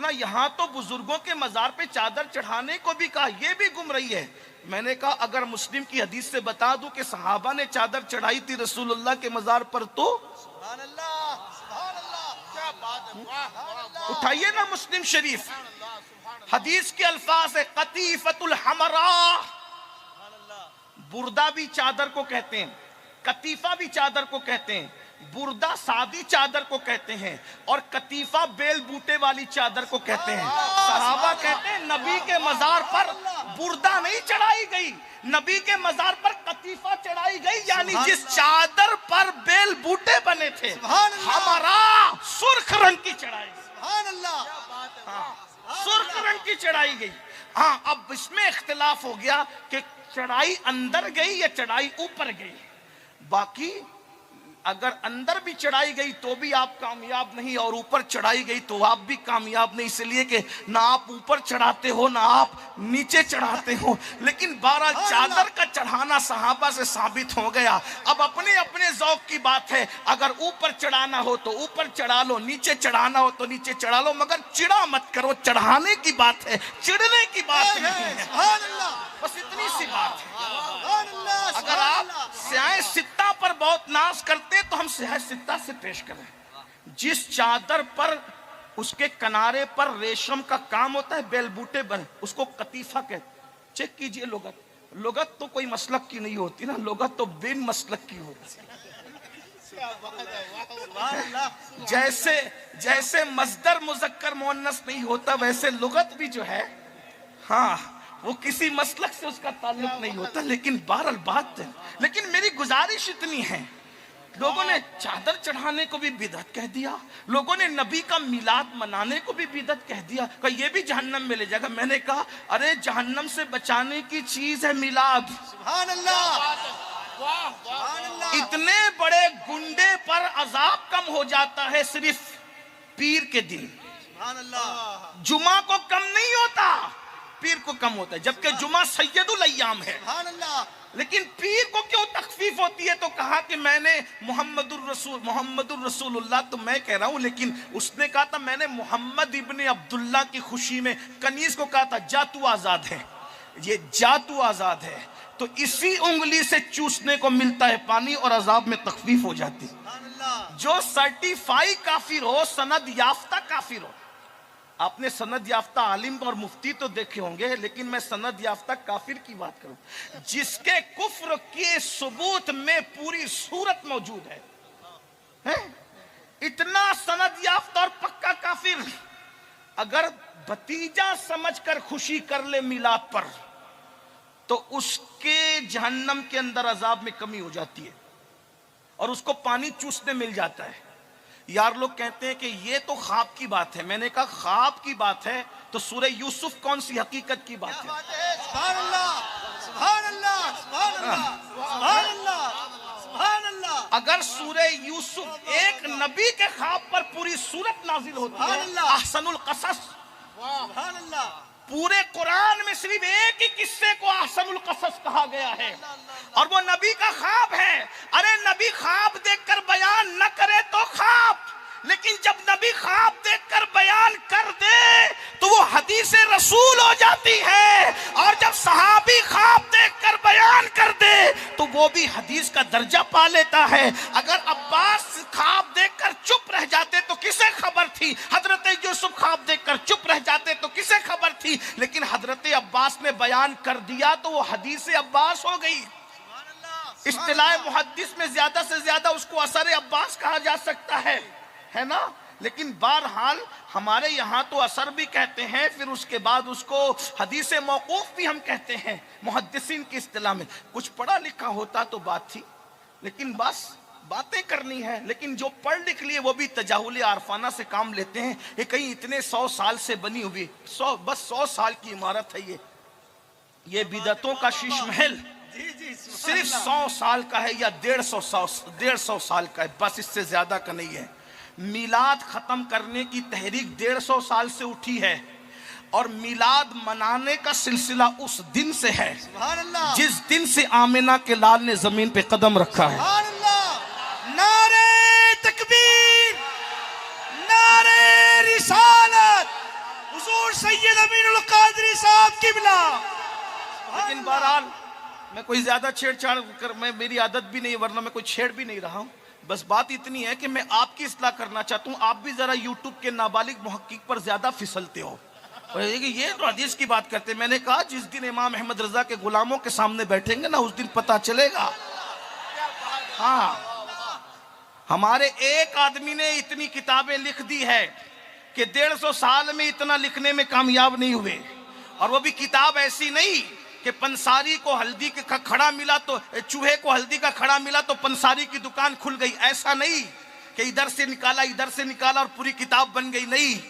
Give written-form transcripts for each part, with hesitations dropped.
मौलाना यहाँ तो बुजुर्गों के मजार पे चादर चढ़ाने को भी कहा, यह भी गुमराही है। मैंने कहा अगर मुस्लिम की हदीस से बता दूं कि सहाबा ने चादर चढ़ाई थी रसूलुल्लाह के मजार पर, तो सुभान अल्लाह, सुभान अल्लाह, क्या बात है, वाह, उठाइए ना मुस्लिम शरीफ, हदीस के अल्फाज है कतीफतुल हमरा। बुर्दा भी चादर को कहते हैं, कतीफा भी चादर को कहते हैं, बुर्दा सादी चादर को कहते हैं और कतीफा बेल बूटे वाली चादर को कहते हैं। सहाबा कहते हैं नबी के मजार पर बुर्दा नहीं चढ़ाई गई, नबी के मजार पर कतीफा चढ़ाई गई, यानी जिस चादर पर बेल बूटे बने थे हमारा सुर्ख रंग की चढ़ाई, सुर्ख रंग की चढ़ाई गई। हाँ, अब इसमें इख्तिलाफ हो गया कि चढ़ाई अंदर गई या चढ़ाई ऊपर गई। बाकी अगर अंदर भी चढ़ाई गई तो भी आप कामयाब नहीं और ऊपर चढ़ाई गई तो आप भी कामयाब नहीं, इसलिए कि ना आप ऊपर चढ़ाते हो ना आप नीचे चढ़ाते हो। लेकिन 12 चादर का चढ़ाना सहाबा से साबित हो गया। अब अपने अपने ज़ौक़ की बात है, अगर ऊपर चढ़ाना हो तो ऊपर चढ़ा लो, नीचे चढ़ाना हो तो नीचे चढ़ा लो, मगर चिढ़ा मत करो। चढ़ाने की बात है, चिढ़ने की बात नहीं है। बस इतनी सी बात है। अगर आप स्याह सित्ता पर बहुत नाज करते तो हम स्याह सित्ता से पेश करें। जिस चादर पर उसके किनारे पर रेशम का काम होता है, बेल बूटे बने, उसको कतीफा कहते। चेक कीजिए लुगत, लुगत तो कोई मसलक की नहीं होती ना, लुगत तो बिन मसलक की होती है। जैसे जैसे मजदर मुजक्कर मुअन्नस नहीं होता, वैसे लुगत भी जो है, हाँ, वो किसी मसलक से उसका ताल्लुक नहीं होता। लेकिन बहरहाल बात है, लेकिन मेरी गुजारिश इतनी है, लोगों ने चादर चढ़ाने को भी बिदअत कह दिया, लोगों ने नबी का मिलाद मनाने को भी बिदअत कह दिया, कि ये भी जहन्नम में ले जाएगा। मैंने कहा अरे जहन्नम से बचाने की चीज है मिलाद। सुभान अल्लाह, इतने बड़े गुंडे पर अजाब कम हो जाता है सिर्फ पीर के दिन। सुभान अल्लाह, जुमा को कम नहीं होता, पीर को कम होता है, जबकि जुमा सैयदुल अय्याम है। लेकिन पीर को क्यों तखफीफ होती है? तो कहा कि मैंने मोहम्मदुर रसूलुल्लाह तो मैं कह रहा हूं, लेकिन उसने कहा था मैंने मोहम्मद इब्ने अब्दुल्ला की खुशी में कनीज को कहा था जा तू आजाद है, ये जा तू आजाद है। तो इसी उंगली से चूसने को मिलता है पानी और अजाब में तखफीफ हो जाती है। जो सर्टिफाई काफिर हो, सनद याफ्ता काफिर हो। आपने सनद याफ्ता आलिम और मुफ्ती तो देखे होंगे, लेकिन मैं सनद याफ्ता काफिर की बात करूं, जिसके कुफ्र के सबूत में पूरी सूरत मौजूद है? इतना सनद याफ्ता और पक्का काफिर अगर भतीजा समझकर खुशी कर ले मिलाद पर, तो उसके जहन्नम के अंदर अजाब में कमी हो जाती है और उसको पानी चूसने मिल जाता है। यार लोग कहते हैं कि ये तो ख्वाब की बात है। मैंने कहा ख्वाब की बात है तो सूरह यूसुफ कौन सी हकीकत की बात है? सुभान अल्लाह, सुभान अल्लाह, सुभान अल्लाह, सुभान अल्लाह, सुभान अल्लाह। अगर सूरह यूसुफ एक नबी के ख्वाब पर पूरी सूरत नाजिल होती है, अहसनुल क़सस, सुभान अल्लाह, पूरे कुरान में सिर्फ एक ही किस्से को अहसनुल क़सस कहा गया है और वो नबी का ख्वाब है। अरे नबी ख्वाब देखकर बयान न करे तो ख्वाब, लेकिन जब नबी ख्वाब देखकर बयान कर दे तो वो हदीस रसूल हो जाती है, और जब सहाबी ख्वाब देखकर बयान कर दे तो वो भी हदीस का दर्जा पा लेता है। अगर अब्बास ख्वाब देखकर चुप रह जाते तो किसे खबर थी? हजरत यूसुफ ख्वाब देखकर चुप रह जाते तो किसे खबर थी? लेकिन हजरत अब्बास ने बयान कर दिया तो वो हदीस अब्बास हो गई। इस्तिलाह मुहद्दिस में ज्यादा से ज्यादा उसको असर अब्बास कहा जा सकता है ना। लेकिन बहरहाल हमारे यहाँ तो असर भी कहते हैं, फिर उसके बाद उसको हदीस मौकूफ भी हम कहते हैं मुहद्दिसीन की इस्तिलाह में। कुछ पढ़ा लिखा होता तो बात थी, लेकिन बस बातें करनी है। लेकिन जो पढ़ लिख लिए वो भी तजाहुल आरफाना से काम लेते हैं। ये कहीं इतने 100 साल से बनी हुई, 100 साल की इमारत है ये बिदअतों का शीश महल सिर्फ 100 साल का है या 150 साल का है, बस इससे ज्यादा का नहीं है। मिलाद खत्म करने की तहरीक 150 साल से उठी है और मिलाद मनाने का सिलसिला उस दिन से है जिस दिन से आमिना के लाल ने जमीन पे कदम रखा है। नारे तकबीर, नारे रिसालत, अमीनुल कादरी साहब किबला। लेकिन बहरहाल मैं कोई ज्यादा छेड़छाड़ कर, मैं मेरी आदत भी नहीं, वरना मैं कोई छेड़ भी नहीं रहा हूं। बस बात इतनी है कि मैं आपकी इस्लाह करना चाहता हूं। आप भी जरा यूट्यूब के नाबालिग मुहक्किक पर ज्यादा फिसलते हो और ये तो हदीस की बात करते हैं। मैंने कहा जिस दिन इमाम अहमद रजा के गुलामों के सामने बैठेंगे ना, उस दिन पता चलेगा। हाँ, हमारे एक आदमी ने इतनी किताबें लिख दी है कि 150 साल में इतना लिखने में कामयाब नहीं हुए। और वो भी किताब ऐसी नहीं कि पंसारी को हल्दी का खड़ा मिला तो चूहे को हल्दी का खड़ा मिला तो पंसारी की दुकान खुल गई। ऐसा नहीं कि इधर से निकाला और पूरी किताब बन गई। नहीं,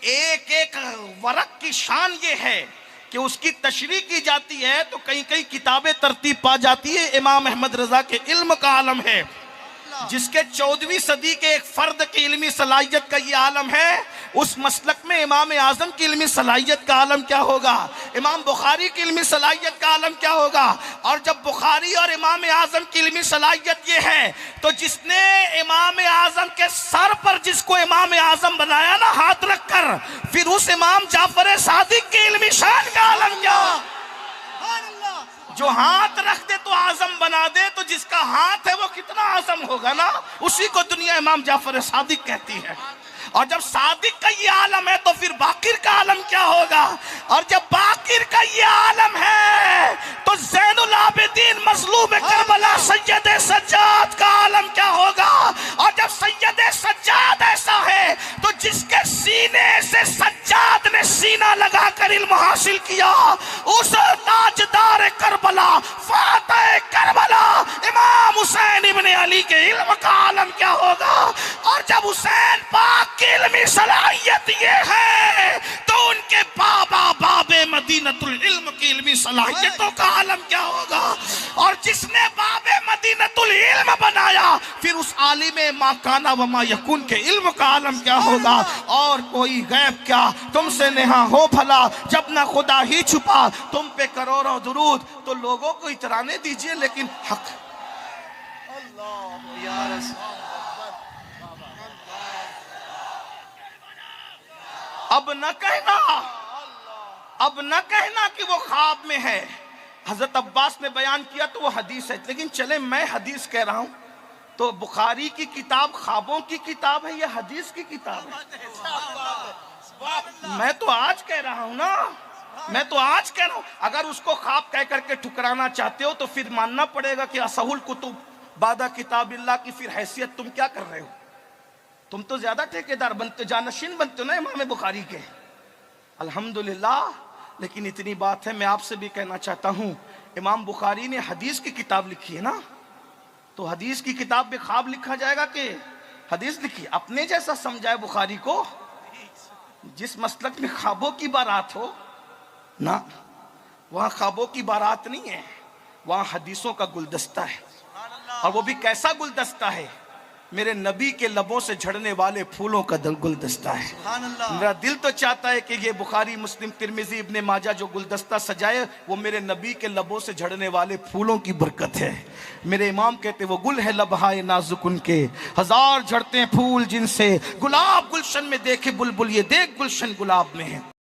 एक एक वरक की शान ये है कि उसकी तशरीह की जाती है तो कहीं कहीं किताबें तरतीब पा जाती है। इमाम अहमद रजा के इल्म का आलम है, जिसके 14वीं सदी के एक फर्द की इल्मी सलाहियत का ये आलम है। उस मसलक में इमाम आजम की इल्मी सलाहियत का आलम क्या होगा, इमाम बुखारी की इल्मी सलाहियत का आलम क्या होगा। और जब बुखारी और इमाम आजम की इल्मी सलाहियत ये है, तो जिसने इमाम आजम के सर पर जिसको इमाम आजम बनाया ना हाथ रखकर, फिर उस इमाम जाफर सादिक की इल्मी शान का आलम क्या। जो हाथ रख दे तो आजम बना दे, तो जिसका हाथ है वो कितना आजम होगा ना, उसी को दुनिया इमाम जाफर सादिक कहती है। और जब सादिक का ये आलम है तो फिर बाकिर का आलम क्या होगा। और जब बाकिर का ये आलम है तो ज़ैनुल आबिदीन मज़लूम करबला सैयद सज्जाद का आलम क्या होगा। और जब सैयद सज्जाद ऐसा है तो जिसके सीने से सज्जाद ने सीना लगाकर इल्म हासिल किया, उस ताजदार करबला फातह करबला इमाम हुसैन इब्ने अली के इल्म का आलम क्या होगा। और जब हुसैन पाक की इल्मी सलाहियत ये है तो उनके बाबा बाबे मदीनतुल इल्म की इल्मी सलाहियतों का आलम क्या होगा। और जिसने बाबे मदीनतुल इल्म बनाया, फिर उस आलिम माकाना व मा यकुन के इल्म का आलम क्या होगा। और कोई गैब क्या, तुमसे नेहा हो भला जब ना खुदा ही छुपा, तुम पे करोड़ों दुरूद। तो लोगों को इतराने दीजिए, लेकिन हक अब न कहना कि वो ख्वाब में है। हजरत अब्बास ने बयान किया तो वो हदीस है, लेकिन चले मैं हदीस कह रहा हूं तो बुखारी की किताब ख्वाबों की किताब है या हदीस की किताब है। मैं तो आज कह रहा हूं ना, मैं तो आज कह रहा हूं। अगर उसको ख्वाब कह करके ठुकराना चाहते हो तो फिर मानना पड़ेगा कि असहुल कुतुब बादा किताबिल्लाह की फिर हैसियत तुम क्या कर रहे हो। तुम तो ज्यादा ठेकेदार बनते, जानशीन बनते हो ना इमाम बुखारी के। अल्हम्दुलिल्लाह, लेकिन इतनी बात है, मैं आपसे भी कहना चाहता हूं, इमाम बुखारी ने हदीस की किताब लिखी है ना, तो हदीस की किताब में ख्वाब लिखा जाएगा कि हदीस लिखी। अपने जैसा समझाए बुखारी को, जिस मसलक में ख्वाबों की बारात हो ना, वहां ख्वाबों की बारात नहीं है, वहां हदीसों का गुलदस्ता है। और वो भी कैसा गुलदस्ता है, मेरे नबी के लबों से झड़ने वाले फूलों का गुलदस्ता है। मेरा दिल तो चाहता है कि ये बुखारी मुस्लिम तिरमिजी इब्ने माजा जो गुलदस्ता सजाए, वो मेरे नबी के लबों से झड़ने वाले फूलों की बरकत है। मेरे इमाम कहते वो गुल है लबहाए नाजुक उनके, हजार झड़ते फूल जिनसे गुलाब गुलशन में देखे बुलबुल, ये देख गुलशन गुलाब में है।